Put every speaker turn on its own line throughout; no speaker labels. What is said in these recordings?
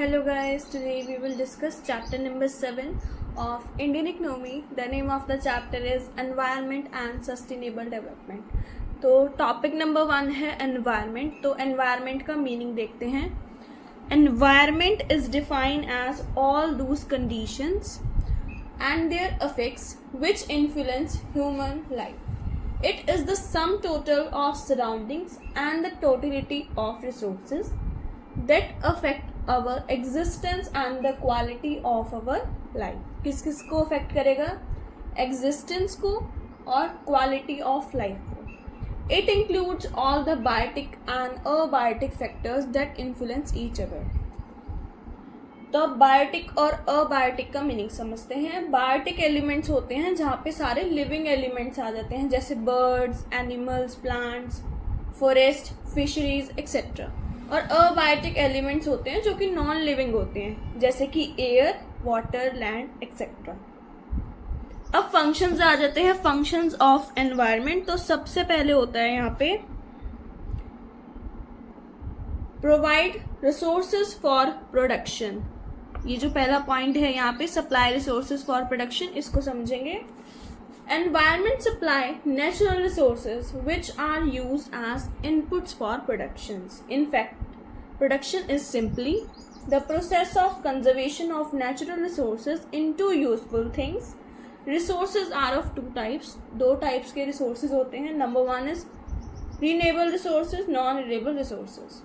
Hello guys, today we will discuss chapter number 7 of Indian Economy. The name of the chapter is Environment and Sustainable Development. तो topic number 1 है environment. तो environment का meaning देखते हैं. Environment is defined as all those conditions and their effects which influence human life. It is the sum total of surroundings and the totality of resources that affect our existence and the quality of our life. किस किस को affect करेगा? Existence को और quality of life को. It includes all the biotic and abiotic factors that influence each other. तो biotic और abiotic का मीनिंग समझते हैं. बायोटिक एलिमेंट्स होते हैं जहाँ पे सारे लिविंग एलिमेंट्स आ जाते हैं, जैसे birds, animals, plants, forest, fisheries etcetera. और अबायोटिक एलिमेंट्स होते हैं जो कि नॉन लिविंग होते हैं, जैसे कि एयर, वाटर, लैंड एक्सेट्रा. अब फंक्शंस आ जाते हैं, फंक्शंस ऑफ एनवायरनमेंट. तो सबसे पहले होता है यहाँ पे प्रोवाइड रिसोर्सेज फॉर प्रोडक्शन. ये जो पहला पॉइंट है यहाँ पे, सप्लाई रिसोर्सेज फॉर प्रोडक्शन, इसको समझेंगे. Environment supply natural resources which are used as inputs for productions. In fact production is simply the process of conservation of natural resources into useful things. Resources are of two types. दो types के resources होते हैं. Number 1 is renewable resources, non renewable resources.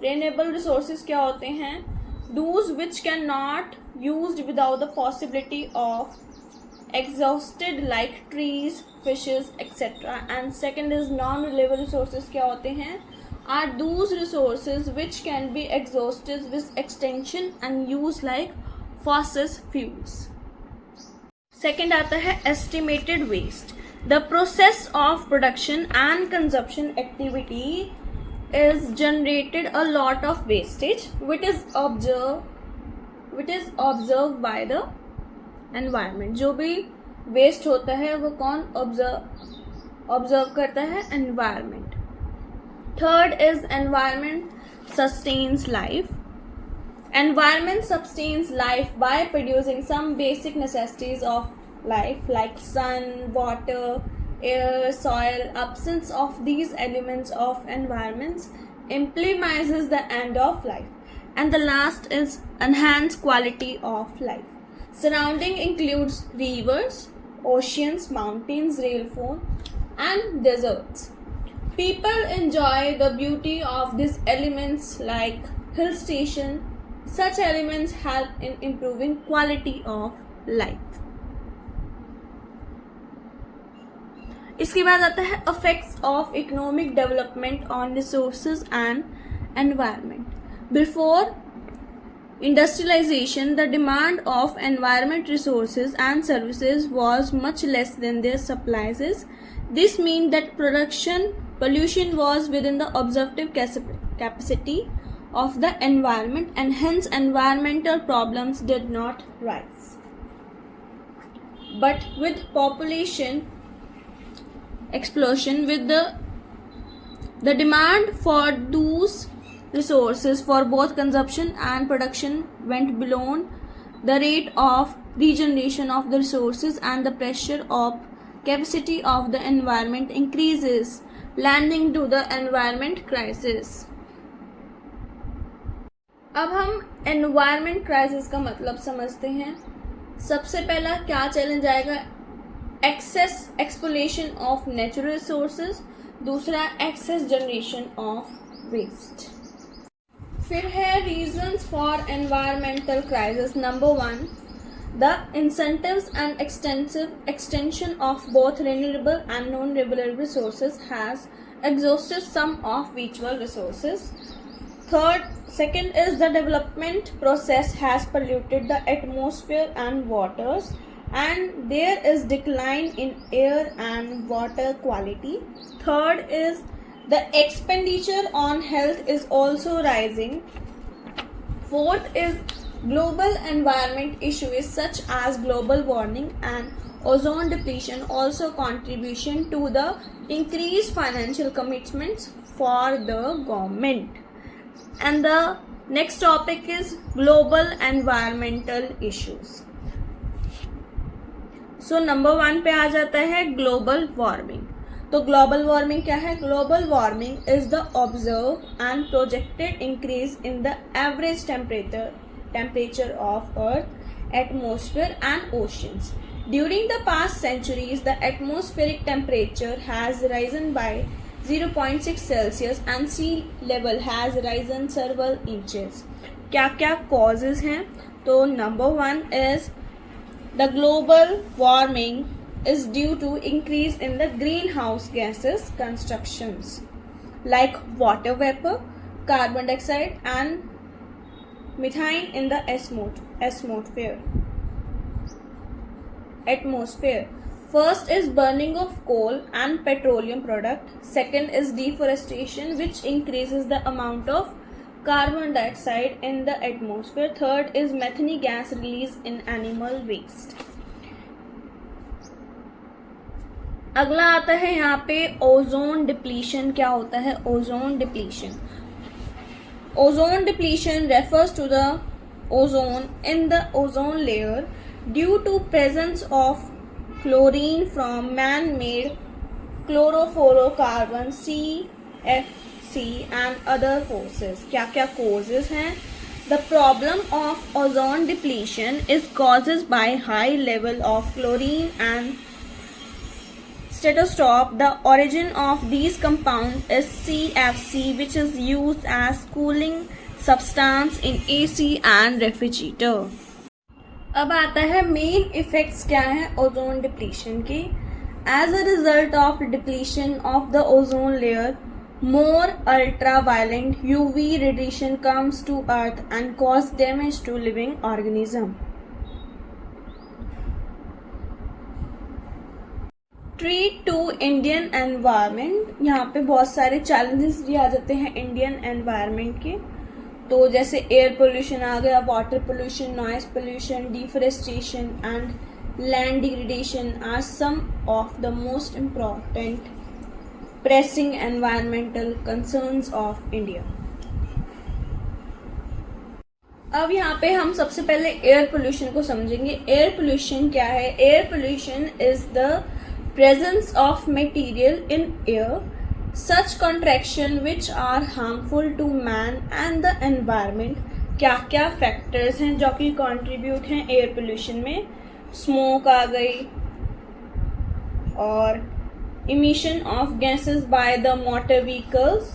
Renewable resources क्या होते हैं? Those which cannot used without the possibility of exhausted, like trees, fishes, etc. And second is non-renewable resources. क्या होते हैं? Are those resources which can be exhausted with extension and used like fossil fuels. Second आता है estimated waste. The process of production and consumption activity is generated a lot of wastage which is observed by the environment. जो भी waste होता है वो कौन observe करता है? environment. Third is environment sustains life. Environment sustains life by producing some basic necessities of life like sun, water, air, soil. Absence of these elements of environments implies the end of life. And the last is enhanced quality of life. Surrounding includes rivers, oceans, mountains, rainfall and deserts. People enjoy the beauty of these elements like hill station. Such elements help in improving quality of life. इसके बाद आता है effects of economic development on resources and environment. Before industrialization, the demand of environment resources and services was much less than their supplies. This means that pollution was within the observable capacity of the environment and hence environmental problems did not rise. But with population explosion, with the demand for those resources for both consumption and production went below the rate of regeneration of the resources, and the pressure of capacity of the environment increases, leading to the environment crisis. अब हम environment crisis का मतलब समझते हैं. सबसे पहला क्या challenge आएगा? Excess exploration of natural resources. दूसरा एक्सेस जनरेशन ऑफ वेस्ट. फिर है reasons for environmental crisis. Number 1, the incentives and extension of both renewable and non renewable resources has exhausted some of virtual resources. Second is the development process has polluted the atmosphere and waters, and there is decline in air and water quality. Third is the expenditure on health is also rising. Fourth is global environment issues such as global warming and ozone depletion also contribution to the increased financial commitments for the government. And the Next topic is global environmental issues. So number 1 पे आ जाता है global warming. तो global warming क्या है? Global warming is the observed and projected increase in the average temperature of Earth, atmosphere and oceans. During the past centuries, the atmospheric temperature has risen by 0.6 Celsius and sea level has risen several inches. क्या क्या causes हैं? तो number 1 is the global warming is due to increase in the greenhouse gases constructions like water vapor, carbon dioxide and methane in the atmosphere. First is burning of coal and petroleum product. Second is deforestation, which increases the amount of carbon dioxide in the atmosphere. Third is methane gas release in animal waste. अगला आता है यहाँ पे ozone depletion. क्या होता है ozone depletion? Ozone depletion refers to the ozone in the ozone layer due to presence of chlorine from man-made chlorofluorocarbon CFC and other forces. क्या क्या causes हैं? The problem of ozone depletion is caused by high level of chlorine and statostop. The origin of these compounds is CFC, which is used as cooling substance in AC and refrigerator. अब आता है main effects क्या है ozone depletion के. As a result of depletion of the ozone layer, more ultraviolet UV radiation comes to Earth and cause damage to living organism. Threat to Indian environment. यहाँ पे बहुत सारे चैलेंजेस भी आ जाते हैं इंडियन एनवायरनमेंट के. तो जैसे एयर पोल्यूशन आ गया, water pollution, noise pollution, deforestation and land degradation are some of the most important pressing environmental concerns of India. अब यहाँ पे हम सबसे पहले एयर पोल्यूशन को समझेंगे. एयर पोल्यूशन क्या है? Air pollution is the presence of material in air, such contraction which are harmful to man and the environment. क्या क्या फैक्टर्स हैं जो कि कंट्रीब्यूट हैं एयर पोल्यूशन में? स्मोक आ गई, और emission of gases by the motor vehicles,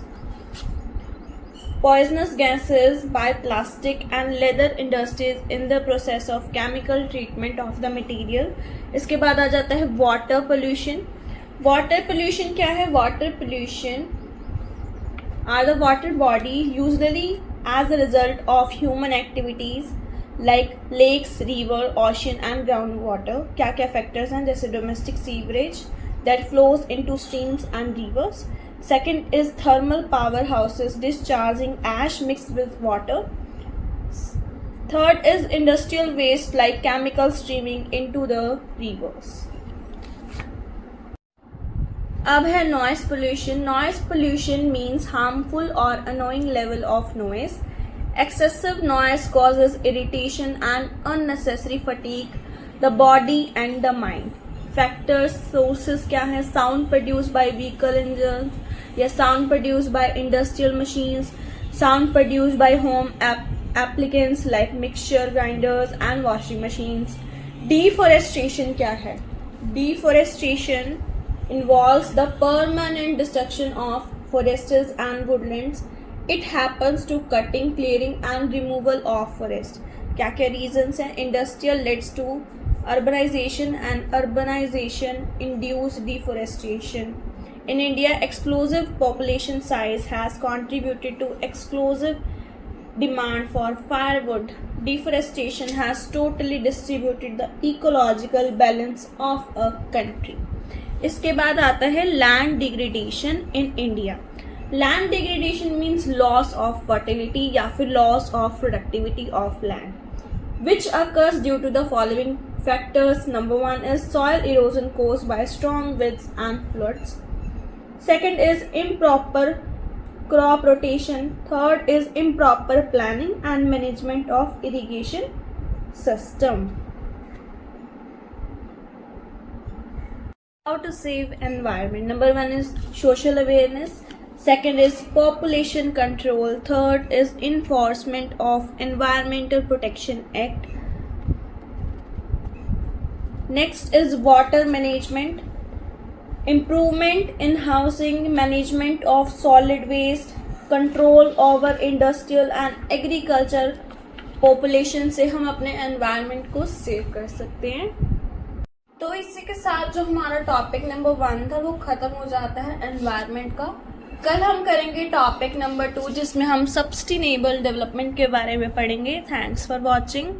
poisonous gases by plastic and leather industries in the process of chemical treatment of the material. इसके बाद आ जाता है वाटर पोल्यूशन. वाटर पोल्यूशन क्या है? Water pollution are the water body usually as a result of human activities like lakes, river, ocean and ground water. क्या क्या factors हैं? जैसे domestic sewerage that flows into streams and rivers. Second is thermal powerhouses discharging ash mixed with water. Third is industrial waste like chemical streaming into the rivers. अब है noise pollution. Noise pollution means harmful or annoying level of noise. Excessive noise causes irritation and unnecessary fatigue the body and the mind. Factors, sources क्या है? Sound produce by vehicle engine या sound produce by industrial machines, sound produce by home applicants like mixture grinders and washing machines. Deforestation क्या है? Deforestation involves the permanent destruction of forests and woodlands. It happens to cutting, clearing and removal of forest. क्या क्या reasons हैं? Industrial leads to urbanization and urbanization induced deforestation. In India, explosive population size has contributed to explosive demand for firewood. Deforestation has totally distributed the ecological balance of a country. इसके बाद आता है land degradation in India. Land degradation means loss of fertility या फिर loss of productivity of land, which occurs due to the following factors. Number 1 is soil erosion caused by strong winds and floods. Second is improper crop rotation. Third is improper planning and management of irrigation system. How to save environment? Number one is social awareness. Second is population control. Third is enforcement of Environmental Protection Act. Next is water management, improvement in housing, management of solid waste, control over industrial and agriculture population से हम अपने environment को save कर सकते हैं. तो इसी के साथ जो हमारा टॉपिक नंबर 1 था वो खत्म हो जाता है एनवायरनमेंट का. कल हम करेंगे टॉपिक नंबर 2 जिसमें हम सस्टेनेबल डेवलपमेंट के बारे में पढ़ेंगे. Thanks for watching.